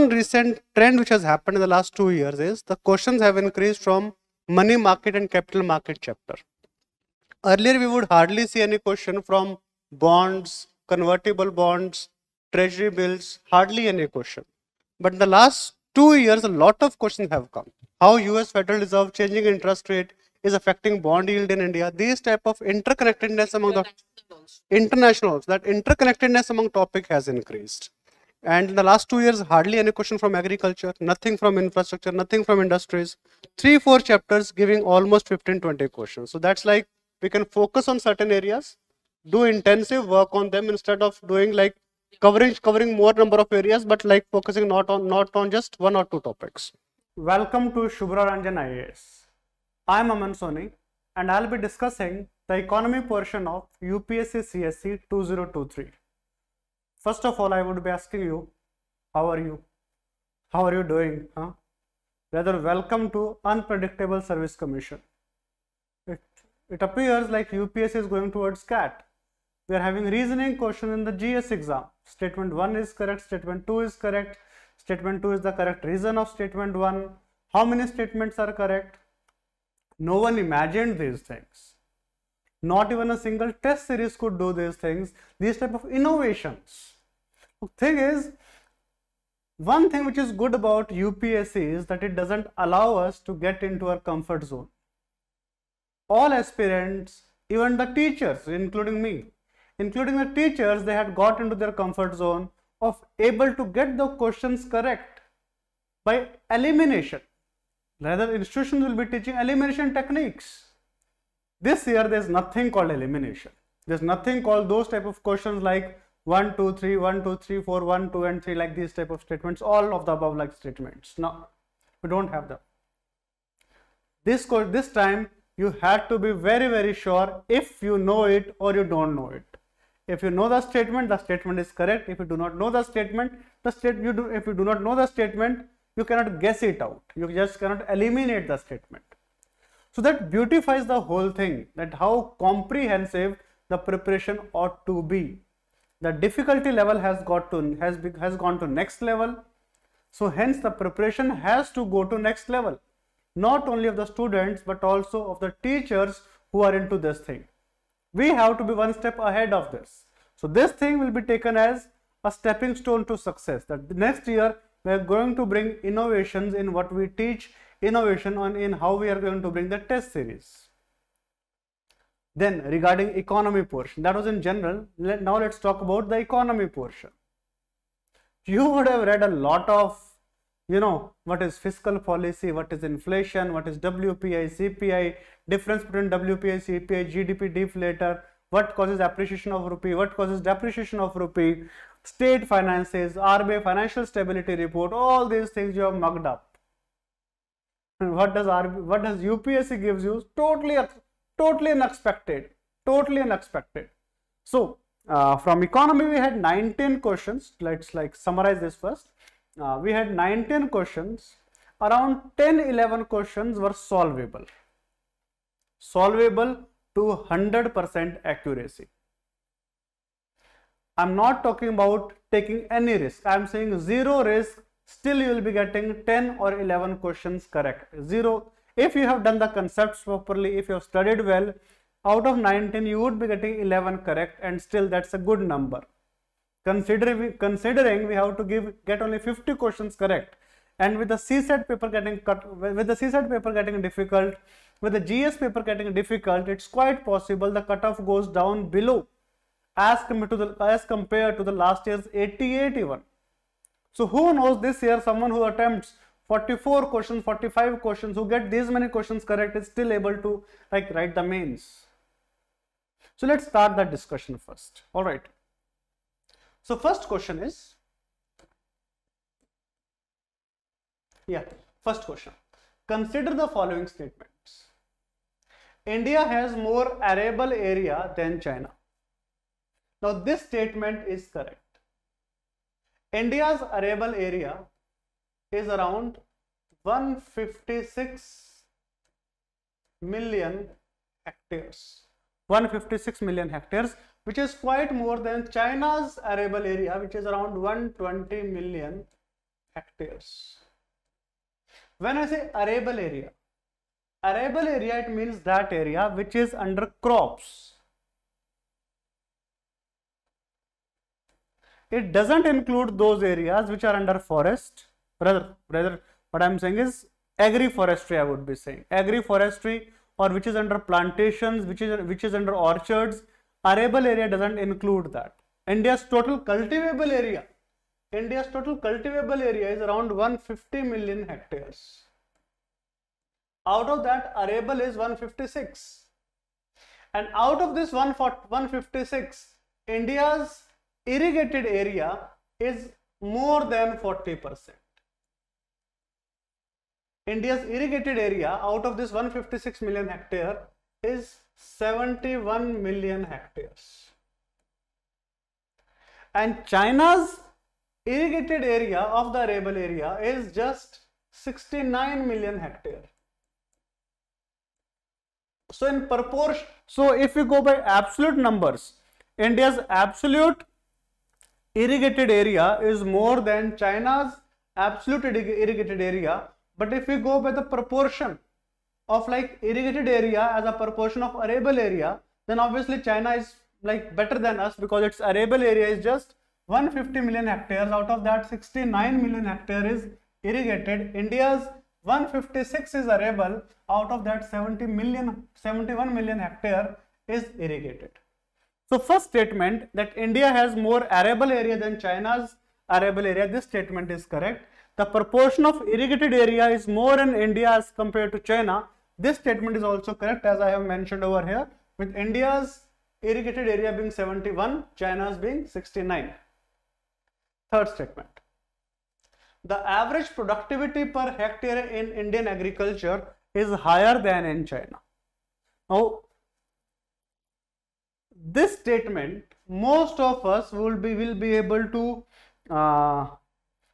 one recent trend which has happened in the last 2 years is the questions have increased from money market and capital market chapter. Earlier, we would hardly see any question from bonds, convertible bonds, treasury bills, hardly any question. But in the last 2 years, a lot of questions have come. How US Federal Reserve changing interest rate is affecting bond yield in India. These type of interconnectedness among the internationals, that interconnectedness among topic has increased. And in the last 2 years, hardly any question from agriculture, nothing from infrastructure, nothing from industries. 3-4 chapters giving almost 15-20 questions. So that's like we can focus on certain areas, do intensive work on them instead of doing like covering more number of areas, but like focusing not on just 1 or 2 topics. Welcome to Shubhra Ranjan IAS. I am Aman Soni and I'll be discussing the economy portion of UPSC CSE 2023. First of all, I would be asking you, how are you? How are you doing? Rather, welcome to Unpredictable Service Commission. It appears like UPSC is going towards CAT. We are having reasoning question in the GS exam. Statement 1 is correct, statement 2 is correct, statement 2 is the correct reason of statement 1. How many statements are correct? No one imagined these things. Not even a single test series could do these things, these type of innovations. The thing is, one thing which is good about UPSC is that it doesn't allow us to get into our comfort zone. All aspirants, even the teachers, including me, including the teachers, they had got into their comfort zone of able to get the questions correct by elimination. Rather, institutions will be teaching elimination techniques. This year, there is nothing called elimination. There is nothing called those type of questions like 1, 2, 3, 1, 2, 3, 4, 1, 2 and 3, like these type of statements, all of the above like statements. No, we don't have them. This time, you had to be very sure if you know it or you don't know it. If you know the statement is correct. If you do not know the statement, if you do not know the statement, you cannot guess it out. You just cannot eliminate the statement. So that beautifies the whole thing, that how comprehensive the preparation ought to be. The difficulty level has gone to next level. So hence the preparation has to go to next level. Not only of the students, but also of the teachers who are into this thing. We have to be one step ahead of this. So this thing will be taken as a stepping stone to success. That next year we are going to bring innovations in what we teach, innovation in how we are going to bring the test series. Then regarding economy portion, that was in general. Now let's talk about the economy portion. You would have read a lot of, what is fiscal policy, what is inflation, what is WPI, CPI, difference between WPI, CPI, GDP deflator, what causes appreciation of rupee, what causes depreciation of rupee, state finances, RBI financial stability report, all these things you have mugged up. And what does UPSC gives you? Totally unexpected. So from economy we had 19 questions. Let's summarize this first. We had 19 questions. Around 10-11 questions were solvable to 100% accuracy. I'm not talking about taking any risk. I'm saying zero risk. Still you will be getting 10 or 11 questions correct. Zero. If you have done the concepts properly, if you have studied well, out of 19 you would be getting 11 correct, and still that's a good number. Considering we have to get only 50 questions correct, and with the CSET paper getting difficult, with the GS paper getting difficult, it's quite possible the cutoff goes down below as compared to the last year's 88 even. So who knows, this year someone who attempts 44 questions, 45 questions, who get these many questions correct is still able to write the mains. So let's start that discussion first. All right. So first question is, first question. Consider the following statements. India has more arable area than China. Now this statement is correct. India's arable area is around 156 million hectares. 156 million hectares, which is quite more than China's arable area, which is around 120 million hectares. When I say arable area it means that area which is under crops. It doesn't include those areas which are under forest. Rather, what I am saying is agri-forestry. I would be saying agri-forestry, or which is under plantations, which is under orchards. Arable area doesn't include that. India's total cultivable area is around 150 million hectares. Out of that, arable is 156, and out of this 156, India's irrigated area is more than 40%. India's irrigated area out of this 156 million hectare is 71 million hectares. And China's irrigated area of the arable area is just 69 million hectare. So in proportion, so if we go by absolute numbers, India's absolute irrigated area is more than China's absolute irrigated area. But if we go by the proportion of like irrigated area as a proportion of arable area, then obviously China is like better than us, because its arable area is just 150 million hectares. Out of that, 69 million hectare is irrigated. India's 156 is arable. Out of that, 71 million hectare is irrigated. So first statement, that India has more arable area than China's arable area, this statement is correct. The proportion of irrigated area is more in India as compared to China. This statement is also correct, as I have mentioned over here, with India's irrigated area being 71, China's being 69. Third statement. The average productivity per hectare in Indian agriculture is higher than in China. Now, this statement, most of us will be able to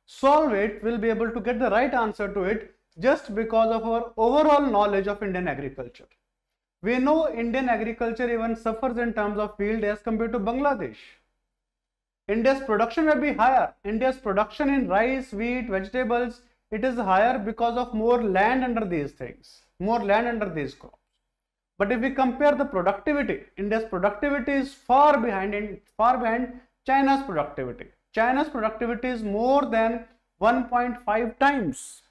solve it, will be able to get the right answer to it, just because of our overall knowledge of Indian agriculture. We know Indian agriculture even suffers in terms of yield as compared to Bangladesh. India's production may be higher. India's production in rice, wheat, vegetables, it is higher because of more land under these things, more land under these crops. But if we compare the productivity, India's productivity is far behind China's productivity. China's productivity is more than 1.5 times.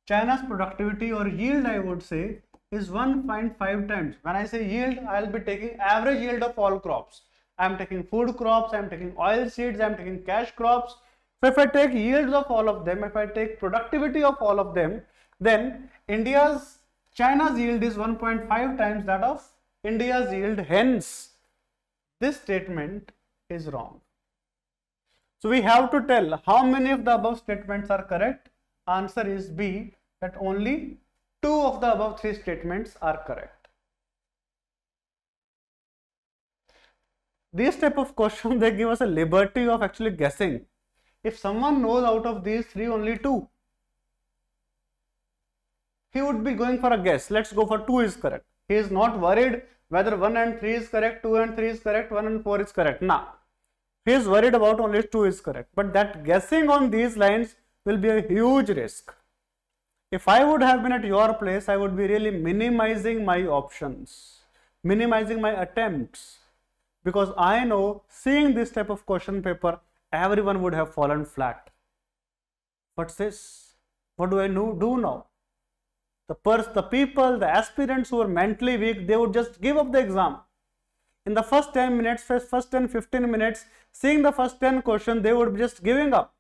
China's productivity or yield, I would say, is 1.5 times. When I say yield, I will be taking average yield of all crops. I am taking food crops, I am taking oil seeds, I am taking cash crops. So if I take yields of all of them, if I take productivity of all of them, then China's yield is 1.5 times that of India's yield. Hence, this statement is wrong. So we have to tell how many of the above statements are correct. Answer is B, that only 2 of the above 3 statements are correct. These type of questions, they give us a liberty of actually guessing. If someone knows out of these 3 only 2, he would be going for a guess. Let's go for 2 is correct. He is not worried whether 1 and 3 is correct, 2 and 3 is correct, 1 and 4 is correct. Nah. He is worried about only 2 is correct. But that guessing on these lines will be a huge risk. If I would have been at your place, I would be really minimizing my options, minimizing my attempts. Because I know, seeing this type of question paper, everyone would have fallen flat. What's this? What do I do now? The people, the aspirants who are mentally weak, they would just give up the exam. In the first 10 minutes, first 10, 15 minutes, seeing the first 10 questions, they would be just giving up.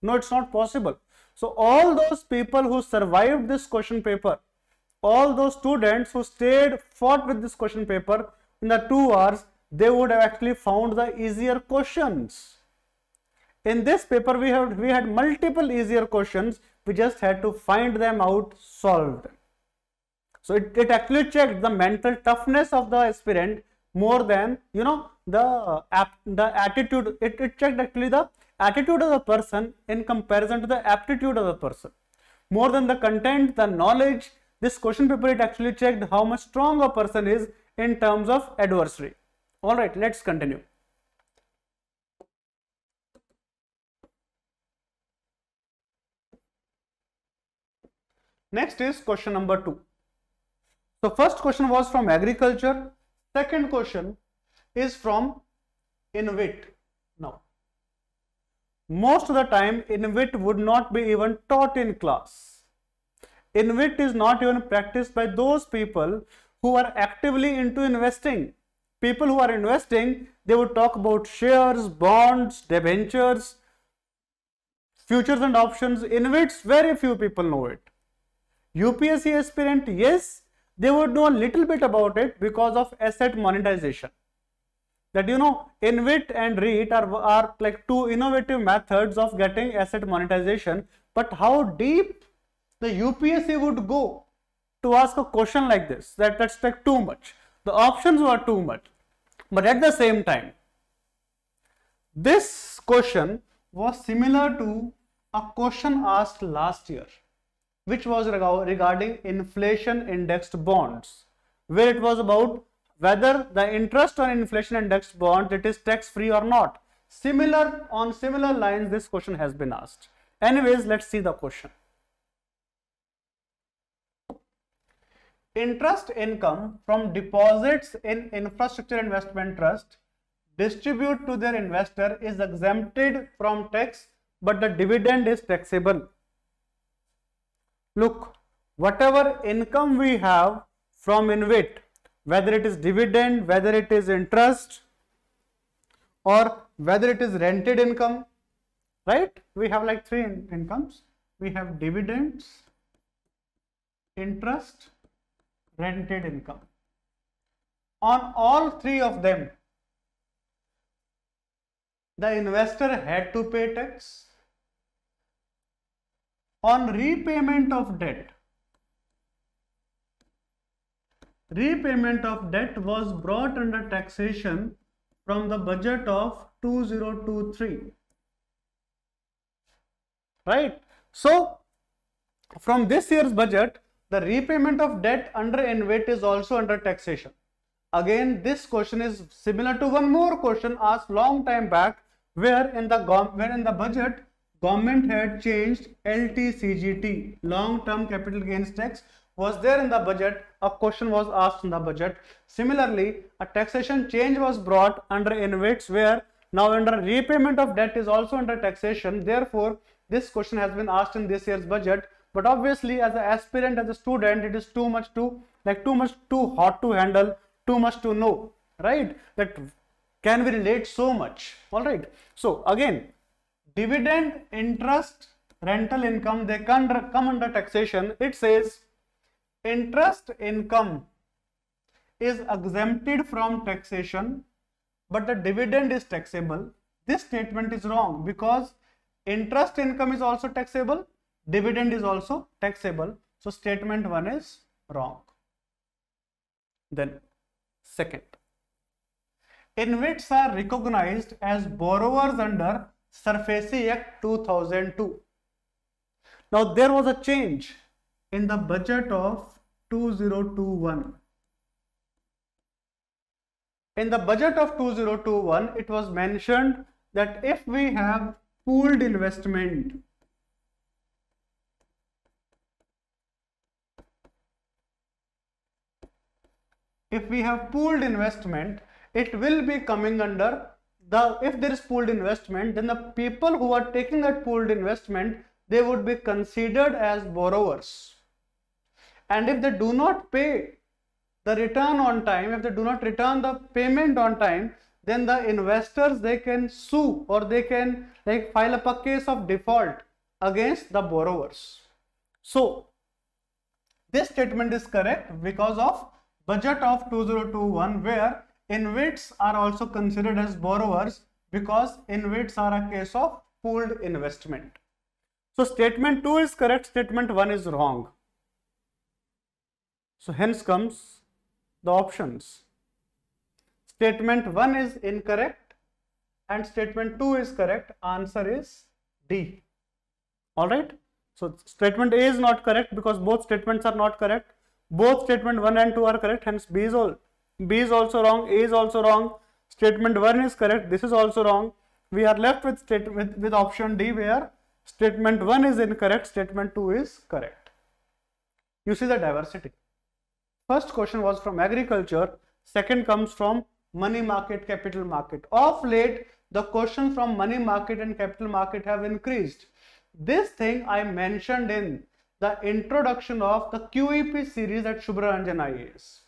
No, it's not possible. So all those people who survived this question paper, all those students who fought with this question paper in the 2 hours, they would have actually found the easier questions. In this paper, we had multiple easier questions. We just had to find them out, solve them. So it actually checked the mental toughness of the aspirant more than, the attitude. It checked actually the attitude of the person in comparison to the aptitude of the person. More than the content, the knowledge, this question paper, it actually checked how much strong a person is in terms of adversary. All right, let's continue. Next is question number 2. So first question was from agriculture. Second question is from INVIT. Now, most of the time INVIT would not be even taught in class. INVIT is not even practiced by those people who are actively into investing. People who are investing, they would talk about shares, bonds, debentures, futures and options. INVITs, very few people know it. UPSC aspirant, yes, they would know a little bit about it because of asset monetization. That INVIT and REIT are like two innovative methods of getting asset monetization. But how deep the UPSC would go to ask a question like this, that's like too much. The options were too much. But at the same time, this question was similar to a question asked last year, which was regarding inflation indexed bonds, where it was about whether the interest on inflation indexed bond, it is tax free or not. On similar lines, this question has been asked. Anyways, let's see the question. Interest income from deposits in infrastructure investment trust distribute to their investor is exempted from tax, but the dividend is taxable. Look, whatever income we have from INVIT, whether it is dividend, whether it is interest, or whether it is rented income, right? We have like three incomes. We have dividends, interest, rented income. On all three of them, the investor had to pay tax. On repayment of debt was brought under taxation from the budget of 2023, right? So from this year's budget, the repayment of debt under INVIT is also under taxation. Again, this question is similar to one more question asked long time back, where in the budget government had changed LTCGT, long-term capital gains tax, was there in the budget. A question was asked in the budget. Similarly, a taxation change was brought under INVITs, where now under repayment of debt is also under taxation. Therefore, this question has been asked in this year's budget. But obviously, as an aspirant, as a student, it is too hot to handle, too much to know, right? That can we relate so much? All right. So again, dividend, interest, rental income, they come under taxation. It says interest income is exempted from taxation, but the dividend is taxable. This statement is wrong because interest income is also taxable, dividend is also taxable. So statement 1 is wrong. Then second, INVITs are recognized as borrowers under SARFAESI Act 2002. Now there was a change in the budget of 2021. In the budget of 2021, it was mentioned that if we have pooled investment, it will be coming under if there is pooled investment, then the people who are taking that pooled investment, they would be considered as borrowers. And if they do not pay the return on time, if they do not return the payment on time, then the investors, they can sue or they can file up a case of default against the borrowers. So this statement is correct because of budget of 2021, where INVITs are also considered as borrowers because INVITs are a case of pooled investment. So statement 2 is correct, statement 1 is wrong. So hence comes the options. Statement 1 is incorrect and statement 2 is correct. Answer is D. Alright. So statement A is not correct because both statements are not correct. Both statement 1 and 2 are correct, hence B is also wrong, A is also wrong. Statement 1 is correct, this is also wrong. We are left with option D, where statement 1 is incorrect, statement 2 is correct. You see the diversity. First question was from agriculture, second comes from money market, capital market. Of late, the questions from money market and capital market have increased. This thing I mentioned in the introduction of the QEP series at Shubhra Ranjan IAS.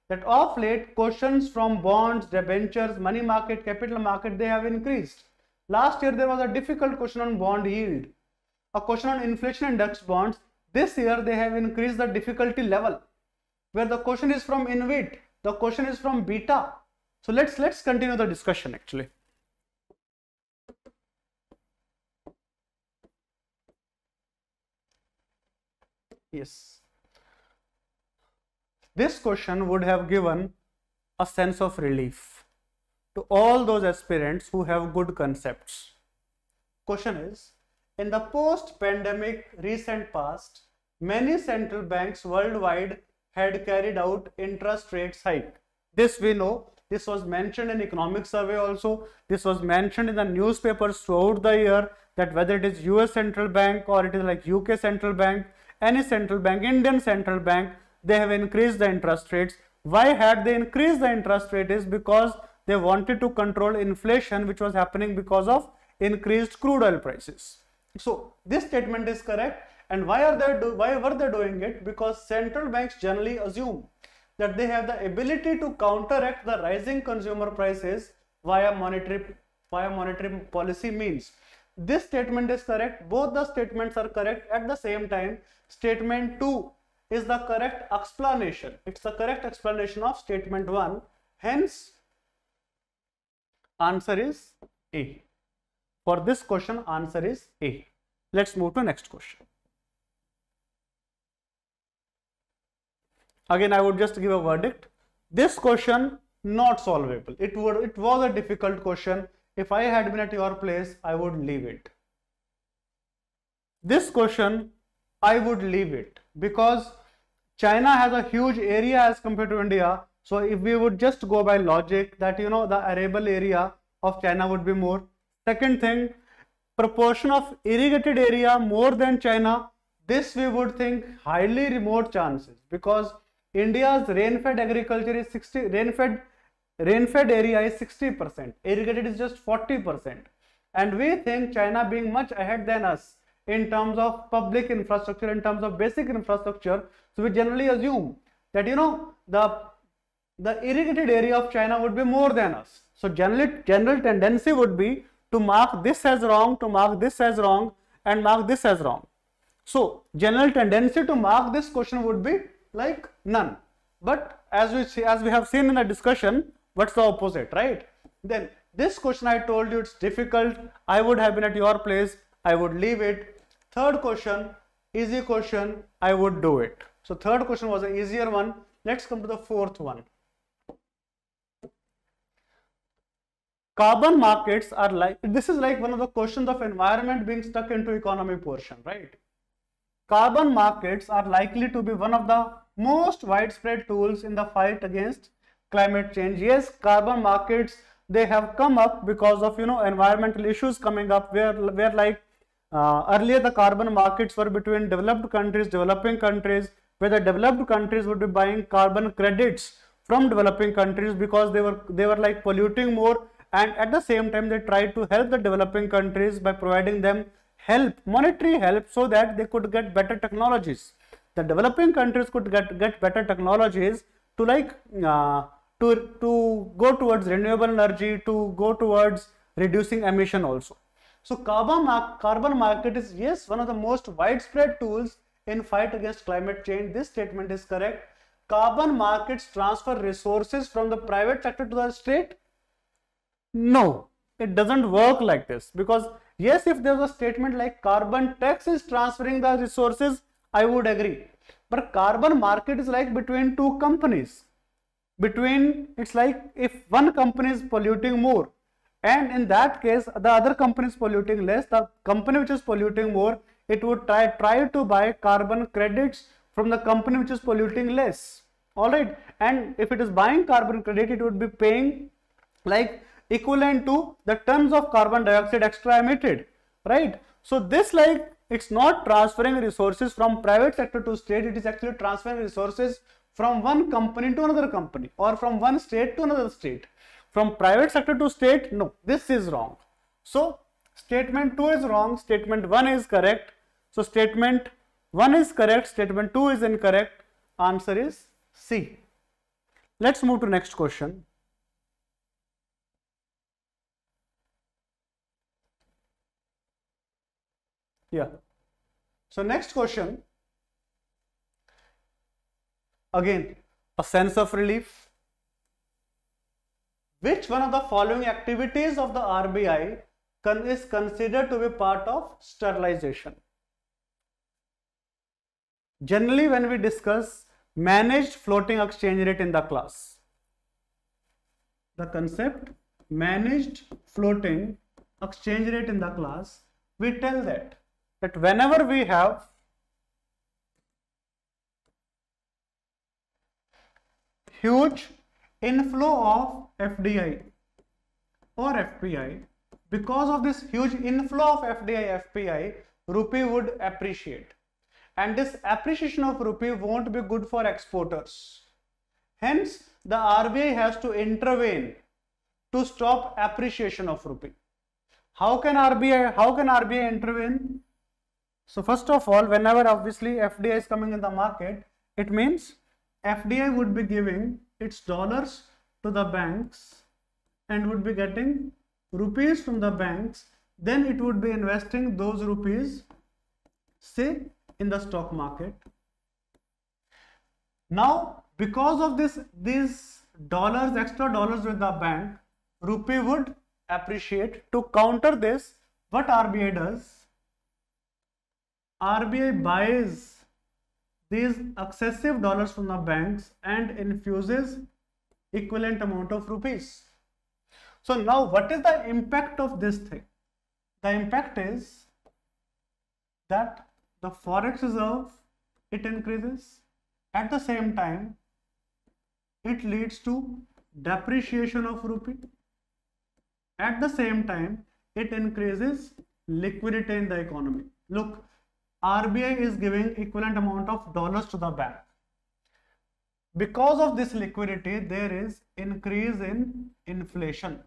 That of late, questions from bonds, debentures, money market, capital market, they have increased. Last year, there was a difficult question on bond yield, a question on inflation index bonds. This year, they have increased the difficulty level, where the question is from INVIT, the question is from beta. So let's continue the discussion actually. Yes. This question would have given a sense of relief to all those aspirants who have good concepts. Question is, in the post-pandemic recent past, many central banks worldwide had carried out interest rates hike. This we know. This was mentioned in economic survey also. This was mentioned in the newspapers throughout the year, that whether it is US central bank or it is like UK central bank, any central bank, Indian central bank, they have increased the interest rates. Why had they increased the interest rate? Is because they wanted to control inflation, which was happening because of increased crude oil prices. So this statement is correct. And why were they doing it? Because central banks generally assume that they have the ability to counteract the rising consumer prices via monetary policy means. This statement is correct. Both the statements are correct at the same time. Statement 2 is the correct explanation. It's the correct explanation of statement 1. Hence, answer is A. For this question, answer is A. Let's move to next question. Again, I would just give a verdict. This question not solvable. It was a difficult question. If I had been at your place, I would leave it. This question, I would leave it because China has a huge area as compared to India. So if we would just go by logic that, you know, the arable area of China would be more. Second thing, proportion of irrigated area more than China. This we would think highly remote chances, because India's rain-fed agriculture is 60, rain-fed area is 60%, irrigated is just 40%. And we think China being much ahead than us in terms of public infrastructure, in terms of basic infrastructure. So we generally assume that, you know, the irrigated area of China would be more than us. So general tendency would be to mark this as wrong, to mark this as wrong, and mark this as wrong. So general tendency to mark this question would be like none. But as we have seen in the discussion, what's the opposite, right? Then this question, I told you it's difficult. I would have been at your place, I would leave it. Third question, easy question, I would do it. So third question was an easier one. Let's come to the fourth one. Carbon markets are like, this is like one of the questions of environment being stuck into economy portion, right? Carbon markets are likely to be one of the most widespread tools in the fight against climate change. Yes, carbon markets, they have come up because of, you know, environmental issues coming up, where like earlier the carbon markets were between developed countries, developing countries, where the developed countries would be buying carbon credits from developing countries because they were like polluting more, and at the same time they tried to help the developing countries by providing them help, monetary help, so that they could get better technologies. The developing countries could get better technologies to like to go towards renewable energy, to go towards reducing emission also. So carbon market is, yes, one of the most widespread tools in fight against climate change. This statement is correct. Carbon markets transfer resources from the private sector to the state. No, it doesn't work like this, because yes, if there's a statement like carbon tax is transferring the resources, I would agree. But carbon market is like between two companies. It's like if one company is polluting more, and in that case the other company is polluting less, the company which is polluting more, it would try to buy carbon credits from the company which is polluting less. All right, and if it is buying carbon credit, it would be paying like equivalent to the tons of carbon dioxide extra emitted, right? So this like it's not transferring resources from private sector to state, it is actually transferring resources from one company to another company or from one state to another state. From private sector to state, no, this is wrong. So statement 2 is wrong, statement 1 is correct. So statement 1 is correct, statement 2 is incorrect. Answer is C. Let's move to next question. Yeah. So next question. Again, a sense of relief. Which one of the following activities of the RBI is considered to be part of sterilization? Generally, when we discuss managed floating exchange rate in the class, the concept managed floating exchange rate in the class, we tell that whenever we have huge inflow of FDI or FPI, because of this huge inflow of FDI, FPI, rupee would appreciate. And this appreciation of rupee won't be good for exporters. Hence, the RBI has to intervene to stop appreciation of rupee. How can RBI intervene? So first of all, whenever obviously FDI is coming in the market, it means FDI would be giving its dollars to the banks and would be getting rupees from the banks. Then it would be investing those rupees, say, in the stock market. Now, because of these dollars, extra dollars with the bank, rupee would appreciate. To counter this, what RBI does? RBI buys these excessive dollars from the banks and infuses equivalent amount of rupees. So now what is the impact of this thing? The impact is that the forex reserve, it increases. At the same time, it leads to depreciation of rupee. At the same time, it increases liquidity in the economy. Look, RBI is giving equivalent amount of dollars to the bank. Because of this liquidity, there is increase in inflation.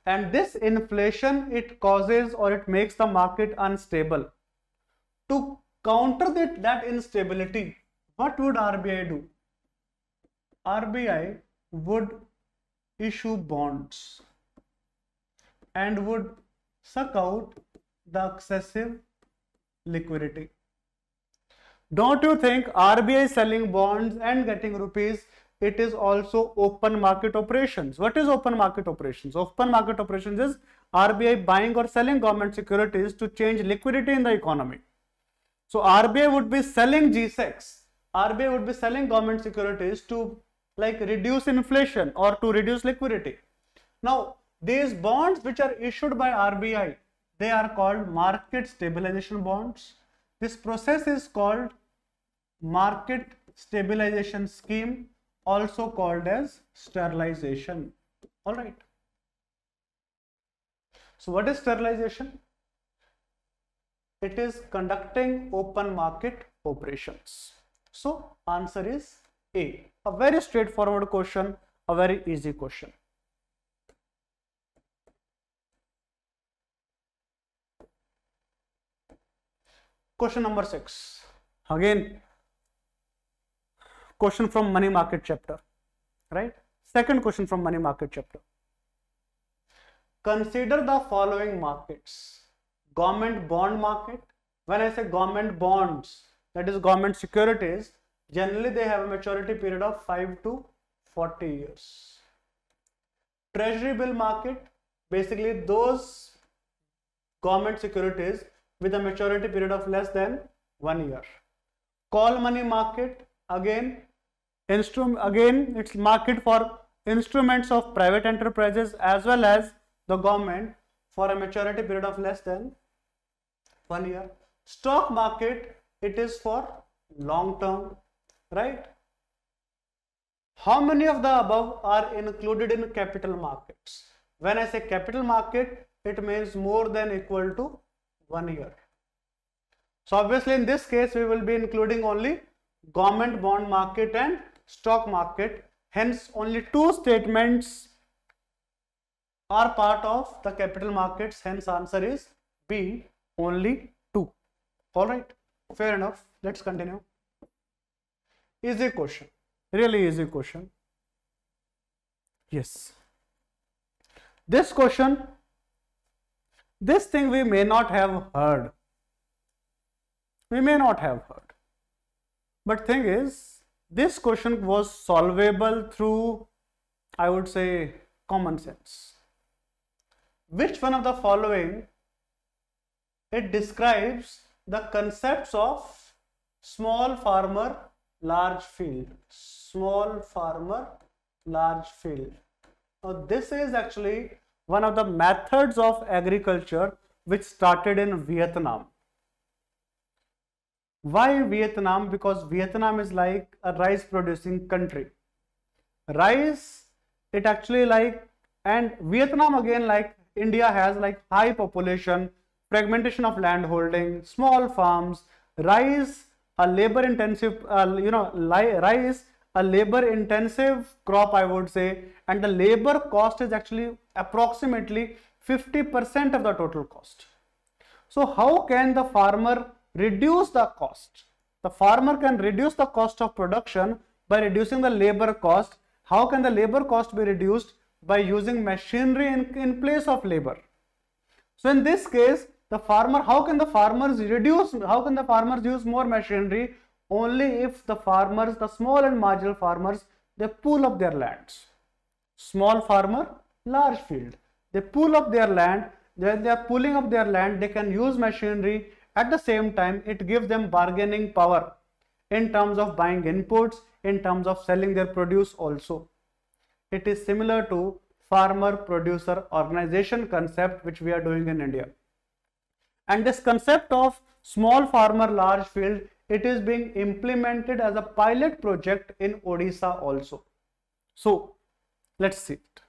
And this inflation, it causes or it makes the market unstable. To counter that instability, what would RBI do? RBI would issue bonds and would suck out the excessive liquidity. Don't you think RBI selling bonds and getting rupees, it is also open market operations? What is open market operations? Open market operations is RBI buying or selling government securities to change liquidity in the economy. So RBI would be selling G-Secs. RBI would be selling government securities to reduce inflation or to reduce liquidity. Now, these bonds which are issued by RBI, they are called market stabilization bonds. This process is called market stabilization scheme, also called as sterilization. All right. So what is sterilization? It is conducting open market operations. So answer is A. A very straightforward question, a very easy question. Question number 6. Again, question from money market chapter, right? Second question from money market chapter. Consider the following markets. Government bond market. When I say government bonds, that is government securities, generally they have a maturity period of 5 to 40 years. Treasury bill market, basically those government securities with a maturity period of less than 1 year. Call money market, again it's market for instruments of private enterprises as well as the government for a maturity period of less than 1 year. Stock market, it is for long term, right? How many of the above are included in capital markets? When I say capital market, it means more than equal to 1 year. So obviously in this case we will be including only government bond market and stock market. Hence only two statements are part of the capital markets. Hence answer is B, only two. All right, fair enough. Let's continue. Easy question, really easy question. Yes, this question, this thing we may not have heard. We may not have heard. But thing is, this question was solvable through, I would say, common sense. Which one of the following, it describes the concepts of small farmer, large field. Small farmer, large field. Now this is actually one of the methods of agriculture which started in Vietnam. Why Vietnam? Because Vietnam is like a rice producing country. Rice, it actually like, and Vietnam again, like India has like high population, fragmentation of land holding, small farms, rice, a labor intensive, rice, a labor intensive crop, I would say, and the labor cost is actually approximately 50% of the total cost. So how can the farmer reduce the cost? The farmer can reduce the cost of production by reducing the labor cost. How can the labor cost be reduced? By using machinery in place of labor. So in this case, the farmer, how can the farmers use more machinery? Only if the farmers, the small and marginal farmers, they pool up their lands. Small farmer, large field. They pool up their land. When they are pooling up their land, they can use machinery. At the same time, it gives them bargaining power in terms of buying inputs, in terms of selling their produce also. It is similar to farmer producer organization concept which we are doing in India. And this concept of small farmer, large field, it is being implemented as a pilot project in Odisha also. So let's see it.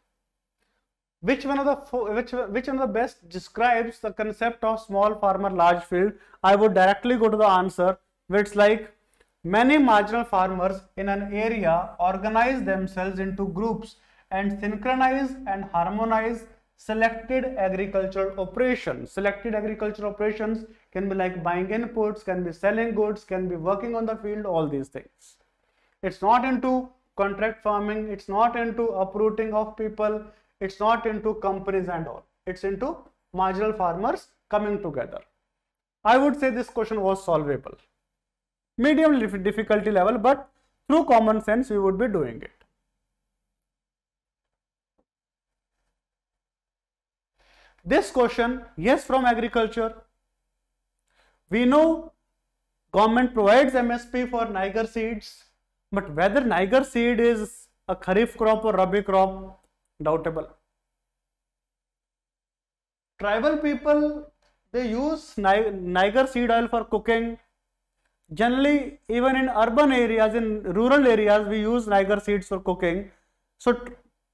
Which one of the best describes the concept of small farmer, large field? I would directly go to the answer, where it's like many marginal farmers in an area organize themselves into groups and synchronize and harmonize selected agricultural operations. Selected agricultural operations can be like buying inputs, can be selling goods, can be working on the field, all these things. It's not into contract farming, it's not into uprooting of people, it's not into companies and all. It's into marginal farmers coming together. I would say this question was solvable. Medium difficulty level, but through common sense we would be doing it. This question, yes, from agriculture. We know government provides MSP for Niger seeds, but whether Niger seed is a Kharif crop or Rabi crop, doubtable. Tribal people, they use Niger seed oil for cooking. Generally, even in urban areas, in rural areas, we use Niger seeds for cooking. So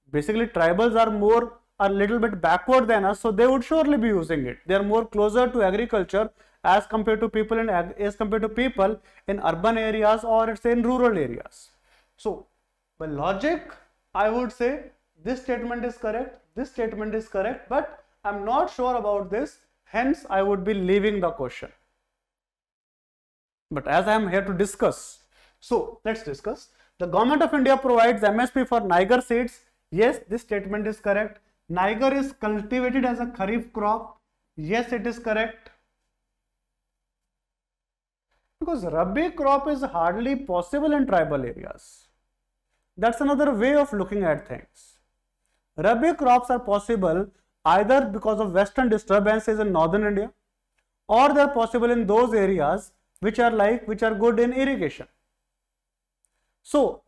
basically, tribals are a little bit backward than us, so they would surely be using it. They are more closer to agriculture as compared to people in urban areas or it's in rural areas. So by logic, I would say this statement is correct, this statement is correct, but I'm not sure about this. Hence, I would be leaving the question. But as I am here to discuss, so let's discuss. The government of India provides MSP for Niger seeds. Yes, this statement is correct. Niger is cultivated as a Kharif crop. Yes, it is correct. Because Rabi crop is hardly possible in tribal areas. That's another way of looking at things. Rabi crops are possible either because of western disturbances in northern India, or they are possible in those areas which are good in irrigation. So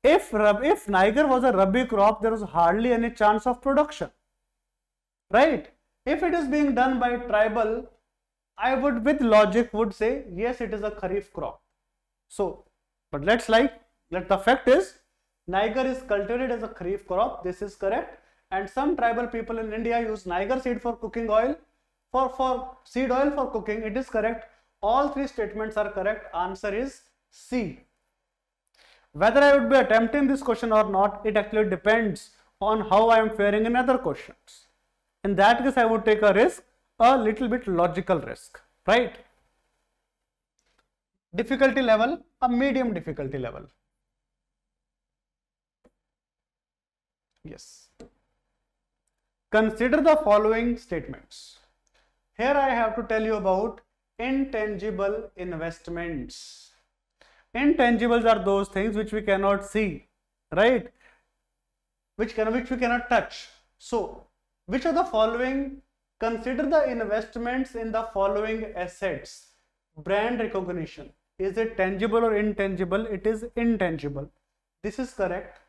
if Niger was a Rabi crop, there was hardly any chance of production, right? If it is being done by tribal, I would with logic would say yes, it is a Kharif crop. So, but the fact is Niger is cultivated as a Kharif crop. This is correct. And some tribal people in India use Niger seed for cooking oil, for seed oil for cooking. It is correct. All three statements are correct. Answer is C. Whether I would be attempting this question or not, it actually depends on how I am faring in other questions. In that case, I would take a risk, a little bit logical risk, right? Difficulty level, a medium difficulty level. Yes. Consider the following statements. Here I have to tell you about intangible investments. Intangibles are those things which we cannot see, right? Which we cannot touch. So, which of the following? Consider the investments in the following assets. Brand recognition. Is it tangible or intangible? It is intangible. This is correct.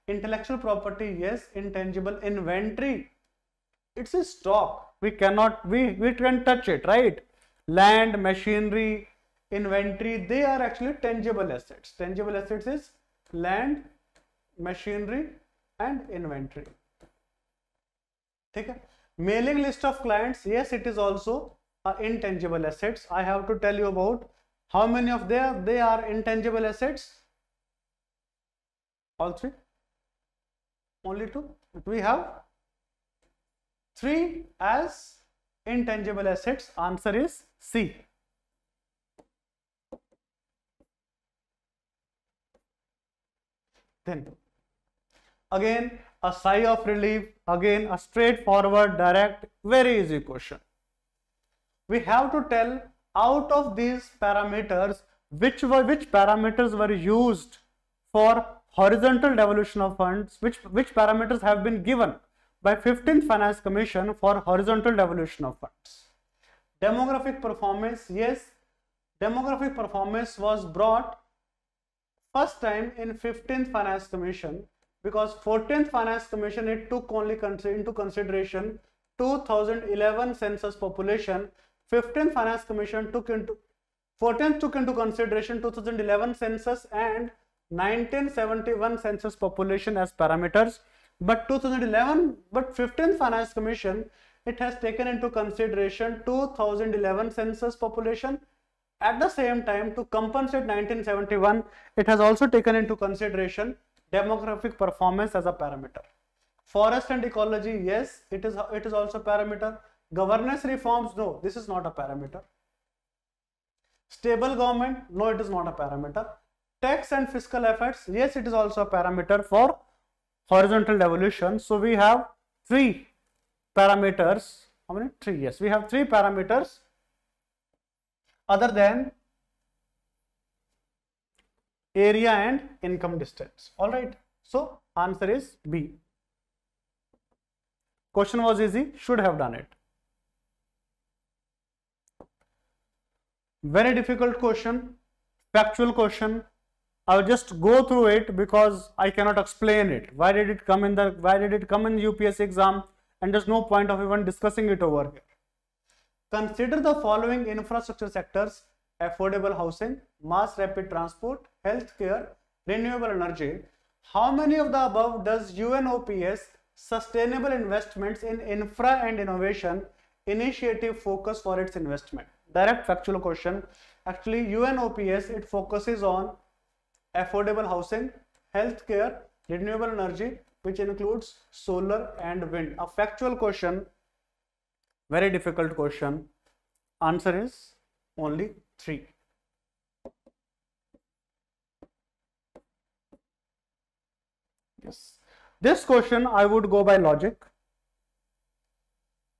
Intellectual property, yes. Intangible. Inventory, it's a stock. We can touch it, right? Land, machinery, inventory, they are actually tangible assets. Tangible assets is land, machinery and inventory. Okay. Mailing list of clients, yes, it is also intangible assets. I have to tell you about how many of they are intangible assets. All three? Only two? We have 3 as intangible assets. Answer is C. Then again a sigh of relief, again a straightforward, direct, very easy question. We have to tell out of these parameters which parameters were used for horizontal devolution of funds, which parameters have been given by 15th Finance Commission for horizontal devolution of funds. Demographic performance, yes, demographic performance was brought first time in 15th Finance Commission, because 14th Finance Commission, it took only into consideration 2011 census population. 15th Finance Commission took into 14th took into consideration 2011 census and 1971 census population as parameters. But 15th Finance Commission, it has taken into consideration 2011 census population. At the same time, to compensate 1971, it has also taken into consideration demographic performance as a parameter. Forest and ecology, yes, it is also a parameter. Governance reforms, no, this is not a parameter. Stable government, no, it is not a parameter. Tax and fiscal efforts, yes, it is also a parameter for horizontal devolution. So we have 3 parameters. How many? 3, yes, we have 3 parameters other than area and income distance. All right. So answer is B. Question was easy, should have done it. Very difficult question, factual question. I'll just go through it because I cannot explain it. Why did it come in the UPSC exam, and there's no point of even discussing it over here. Consider the following infrastructure sectors: affordable housing, mass rapid transport, healthcare, renewable energy. How many of the above does UNOPS Sustainable Investments in Infra and Innovation initiative focus for its investment? Direct factual question. Actually, UNOPS, it focuses on affordable housing, healthcare, renewable energy, which includes solar and wind. A factual question, very difficult question. Answer is only 3. Yes. This question I would go by logic.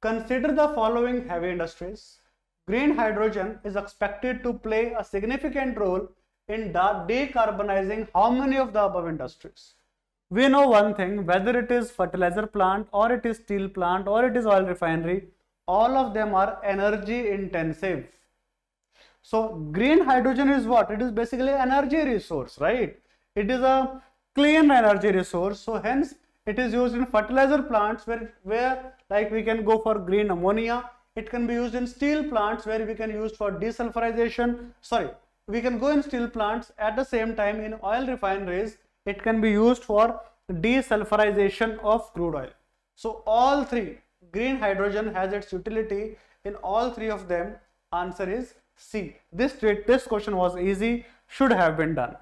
Consider the following heavy industries. Green hydrogen is expected to play a significant role in decarbonizing how many of the above industries? We know one thing, whether it is fertilizer plant or it is steel plant or it is oil refinery, all of them are energy intensive. So green hydrogen is what? It is basically energy resource, right? It is a clean energy resource. So hence it is used in fertilizer plants where like we can go for green ammonia. It can be used in steel plants where we can use for desulfurization. We can go in steel plants. At the same time, in oil refineries, it can be used for desulfurization of crude oil. So all 3, green hydrogen has its utility in all 3 of them. Answer is C. This question was easy, should have been done.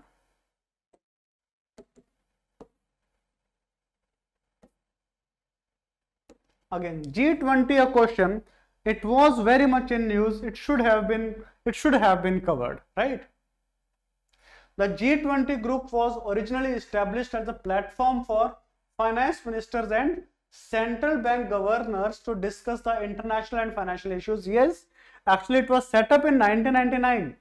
Again, G20 a question, it was very much in news, it should have been covered, right? The G20 group was originally established as a platform for finance ministers and central bank governors to discuss the international and financial issues. Yes, actually it was set up in 1999.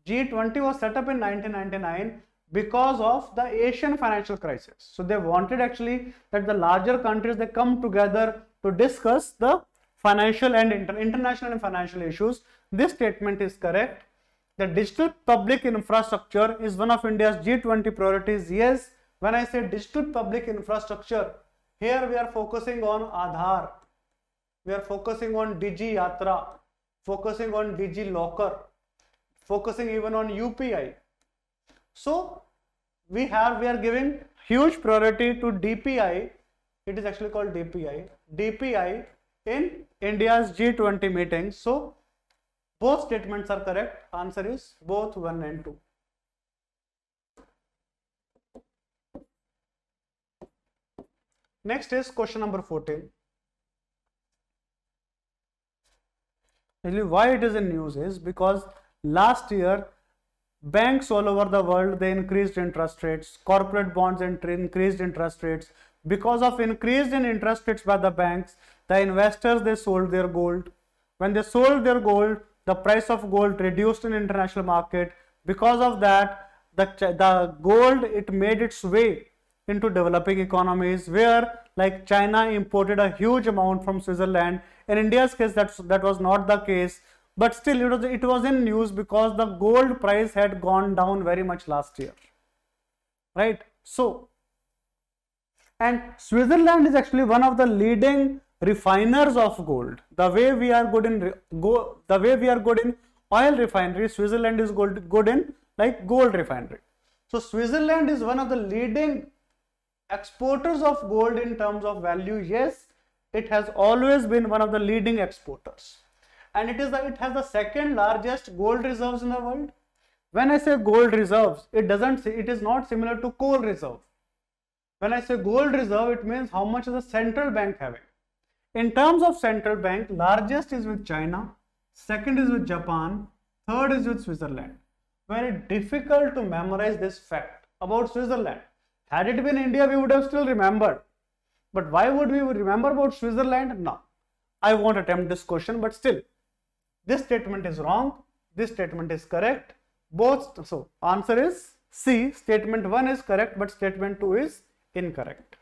G20 was set up in 1999 because of the Asian financial crisis. So they wanted actually that the larger countries, they come together to discuss the financial and international and financial issues. This statement is correct. The digital public infrastructure is one of India's G20 priorities. Yes, when I say digital public infrastructure, here we are focusing on Aadhaar, we are focusing on Digi Yatra, focusing on Digi Locker, focusing even on UPI. So we are giving huge priority to DPI. It is actually called DPI in India's G20 meetings. So both statements are correct. Answer is both 1 and 2. Next is question number 14. Actually, why it is in news is because last year banks all over the world, they increased interest rates, corporate bonds increased interest rates. Because of increase in interest rates by the banks, the investors, they sold their gold. When they sold their gold, the price of gold reduced in international market. Because of that, the gold, it made its way into developing economies, where like China imported a huge amount from Switzerland. In India's case, that was not the case, but still it was in news because the gold price had gone down very much last year, right? So, and Switzerland is actually one of the leading refiners of gold. The way we are good in oil refinery, Switzerland is good in like gold refinery. So Switzerland is one of the leading exporters of gold in terms of value. Yes, it has always been one of the leading exporters, and it has the second largest gold reserves in the world. When I say gold reserves, it is not similar to coal reserve. When I say gold reserve, it means how much is the central bank having. In terms of central bank, largest is with China, second is with Japan, third is with Switzerland. Very difficult to memorize this fact about Switzerland. Had it been India, we would have still remembered. But why would we remember about Switzerland? No. I won't attempt this question, but still, this statement is wrong. This statement is correct. Both. So, answer is C. Statement 1 is correct, but statement 2 is incorrect.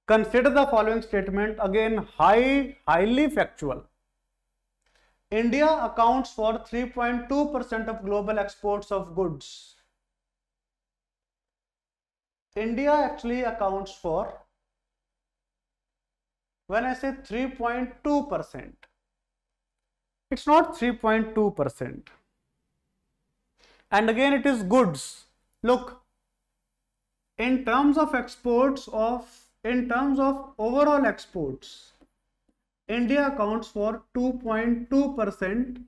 Consider the following statement, again highly factual. India accounts for 3.2% of global exports of goods. India actually accounts for, when I say 3.2%, it's not 3.2%. And again, it is goods. Look, in terms of overall exports, India accounts for 2.2%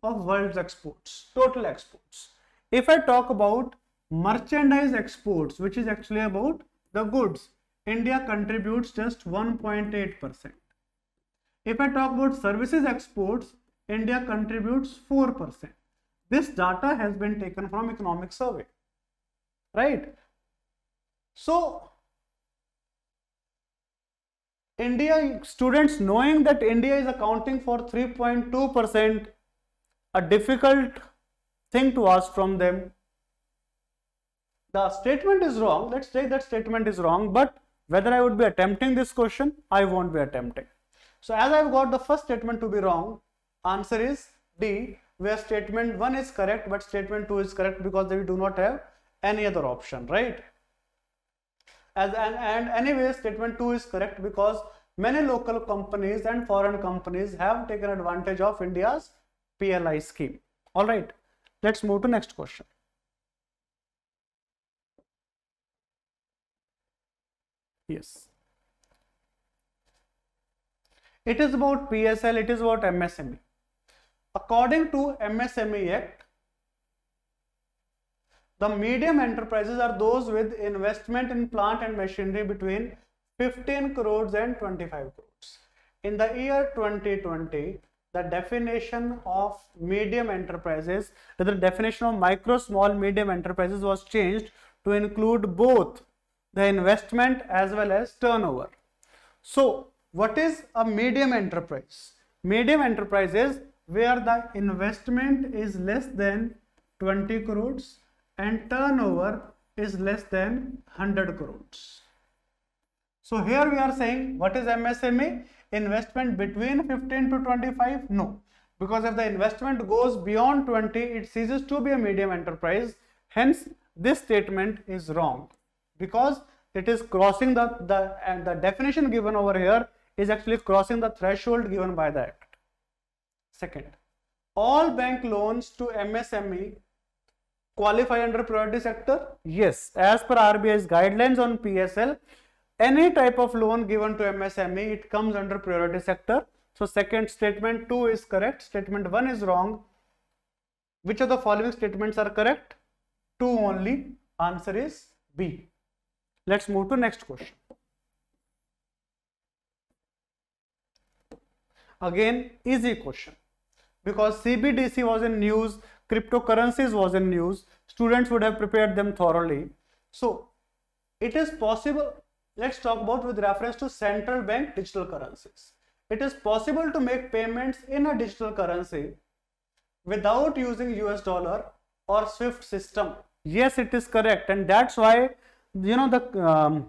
of world's exports, total exports. If I talk about merchandise exports, which is actually about the goods, India contributes just 1.8%. If I talk about services exports, India contributes 4%. This data has been taken from economic survey, right? So, India students, knowing that India is accounting for 3.2%, a difficult thing to ask from them. The statement is wrong. Let's say that statement is wrong, but whether I would be attempting this question, I won't be attempting. So as I've got the first statement to be wrong, answer is D, where statement 1 is correct, but statement 2 is correct because we do not have any other option, right? And anyway, statement 2 is correct because many local companies and foreign companies have taken advantage of India's PLI scheme. All right, let's move to next question. Yes. It is about PSL, it is about MSME. According to MSME Act, the medium enterprises are those with investment in plant and machinery between 15 crores and 25 crores. In the year 2020, the definition of medium enterprises, the definition of micro, small, medium enterprises was changed to include both the investment as well as turnover. So, what is a medium enterprise? Medium enterprise is where the investment is less than 20 crores and turnover is less than 100 crores. So here we are saying, what is MSME? Investment between 15 to 25? No, because if the investment goes beyond 20, it ceases to be a medium enterprise. Hence, this statement is wrong because it is crossing the definition given over here is actually crossing the threshold given by the Act. Second, all bank loans to MSME qualify under priority sector? Yes, as per RBI's guidelines on PSL, any type of loan given to MSME, it comes under priority sector. So second, statement 2 is correct, statement 1 is wrong. Which of the following statements are correct? 2 only. Answer is B. Let's move to next question. Again, easy question, because CBDC was in news, cryptocurrencies was in news, students would have prepared them thoroughly. So it is possible, let's talk about with reference to central bank digital currencies. It is possible to make payments in a digital currency without using US dollar or SWIFT system. Yes, it is correct, and that's why the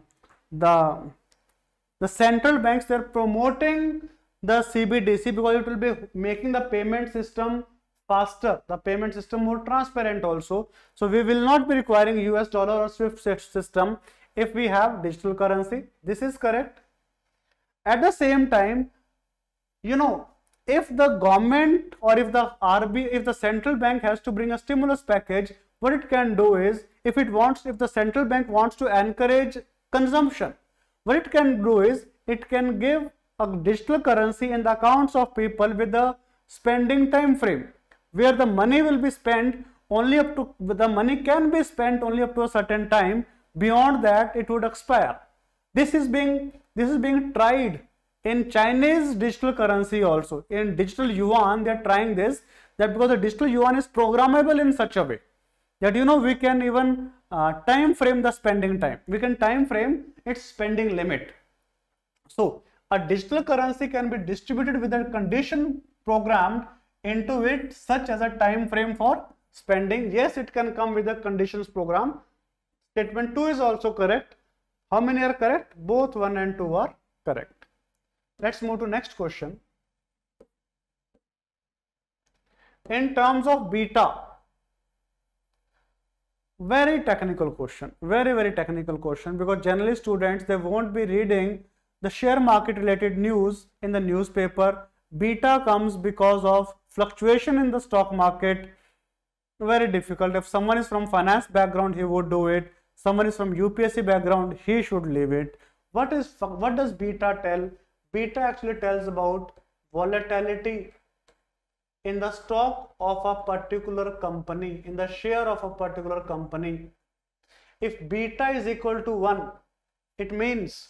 central banks, they're promoting the CBDC because it will be making the payment system faster, the payment system more transparent also. So we will not be requiring US dollar or SWIFT system if we have digital currency. This is correct. At the same time, if the government or if the central bank has to bring a stimulus package, what it can do is, if the central bank wants to encourage consumption, what it can do is, it can give a digital currency in the accounts of people with the spending time frame, where the money will be spent only up to, the money can be spent only up to a certain time. Beyond that, it would expire. This is being tried in Chinese digital currency also. In digital yuan, they are trying this, that because the digital yuan is programmable in such a way that we can even time frame the spending time. We can time frame its spending limit. So a digital currency can be distributed with a condition programmed into it, such as a time frame for spending. Yes, it can come with a conditions program. Statement 2 is also correct. How many are correct? Both 1 and 2 are correct. Let's move to next question. In terms of beta, very technical question, very technical question, because generally students, they won't be reading the share market related news in the newspaper. Beta comes because of fluctuation in the stock market. Very difficult. If someone is from finance background, he would do it. Someone is from UPSC background, he should leave it. What does beta tell? Beta actually tells about volatility in the stock of a particular company, in the share of a particular company. If beta is equal to 1, it means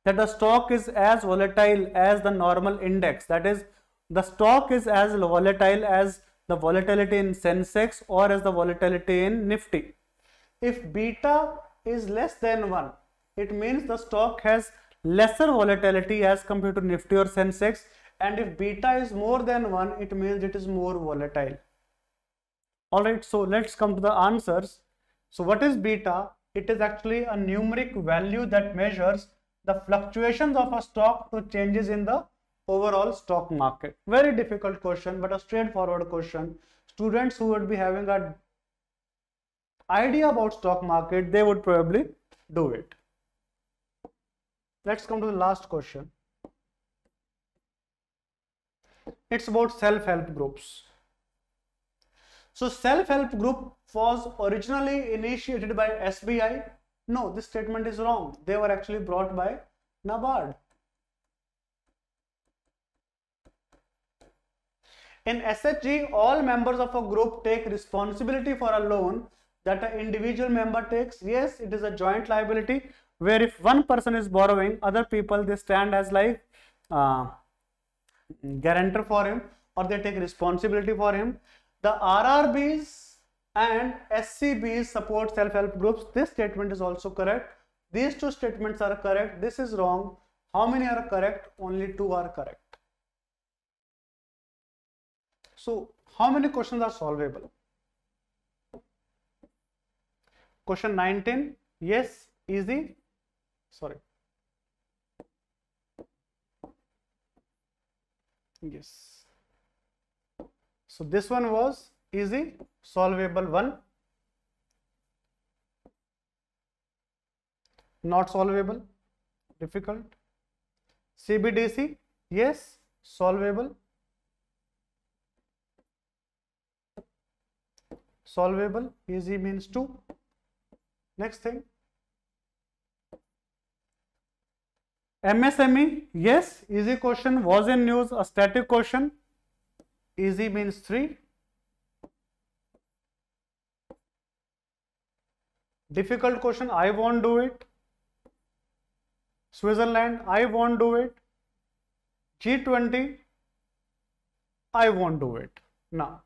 that the stock is as volatile as the normal index. That is, the stock is as volatile as the volatility in Sensex or as the volatility in Nifty. If beta is less than 1, it means the stock has lesser volatility as compared to Nifty or Sensex, and if beta is more than 1, it means it is more volatile. Alright, so let's come to the answers. So what is beta? It is actually a numeric value that measures the fluctuations of a stock to changes in the overall stock market. Very difficult question, but a straightforward question. Students who would be having an idea about stock market, they would probably do it. Let's come to the last question. It's about self-help groups. So self-help group was originally initiated by SBI. No, this statement is wrong. They were actually brought by NABARD. In SHG, all members of a group take responsibility for a loan that an individual member takes. Yes, it is a joint liability where if one person is borrowing, other people they stand as like guarantor for him or they take responsibility for him. The RRBs and SCBs support self-help groups. This statement is also correct. These two statements are correct. This is wrong. How many are correct? Only 2 are correct. So, how many questions are solvable? Question 19, yes, easy. Sorry. Yes. So, this one was easy, solvable 1. Not solvable, difficult. CBDC, yes, solvable. Solvable, easy means 2. Next thing. MSME, yes, easy question, was in news, a static question. Easy means 3. Difficult question, I won't do it. Switzerland, I won't do it. G20, I won't do it. Now,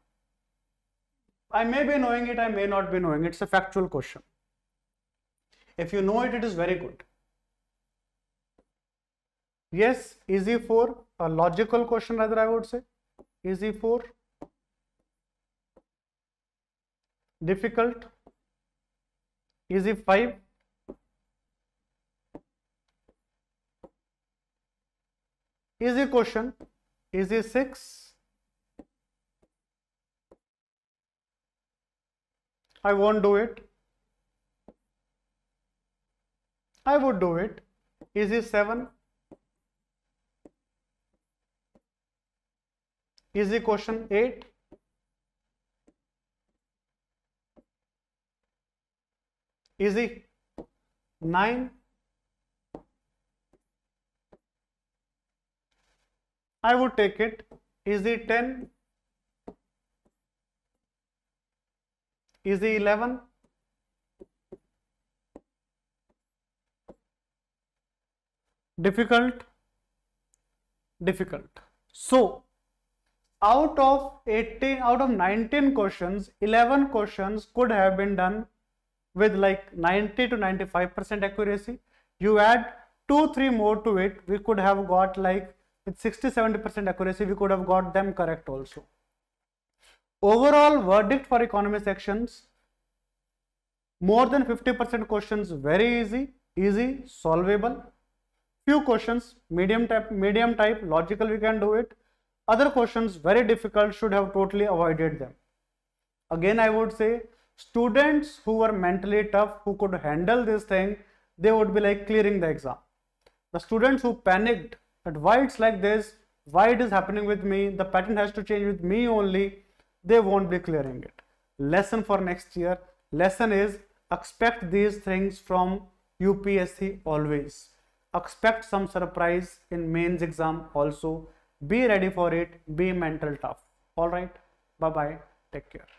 I may be knowing it, I may not be knowing it. It's a factual question. If you know it, it is very good. Yes, easy 4, a logical question rather I would say. Easy 4. Difficult. Easy 5. Easy question. Easy 6. I won't do it. I would do it. Easy 7. Easy question 8. Easy 9. I would take it. Easy 10. Easy 11. Difficult. Difficult. So, out of 19 questions, 11 questions could have been done with like 90 to 95% accuracy. You add 2-3 more to it, we could have got like with 60-70% accuracy, we could have got them correct also. Overall verdict for economy sections, more than 50% questions very easy, solvable. Few questions, medium type, logical we can do it. Other questions very difficult, should have totally avoided them. Again, I would say students who were mentally tough, who could handle this thing, they would be like clearing the exam. The students who panicked that why it's like this, why it is happening with me, the pattern has to change with me only, they won't be clearing it. Lesson for next year, lesson is expect these things from UPSC always. Expect some surprise in mains exam also. Be ready for it, be mental tough. Alright, bye bye, take care.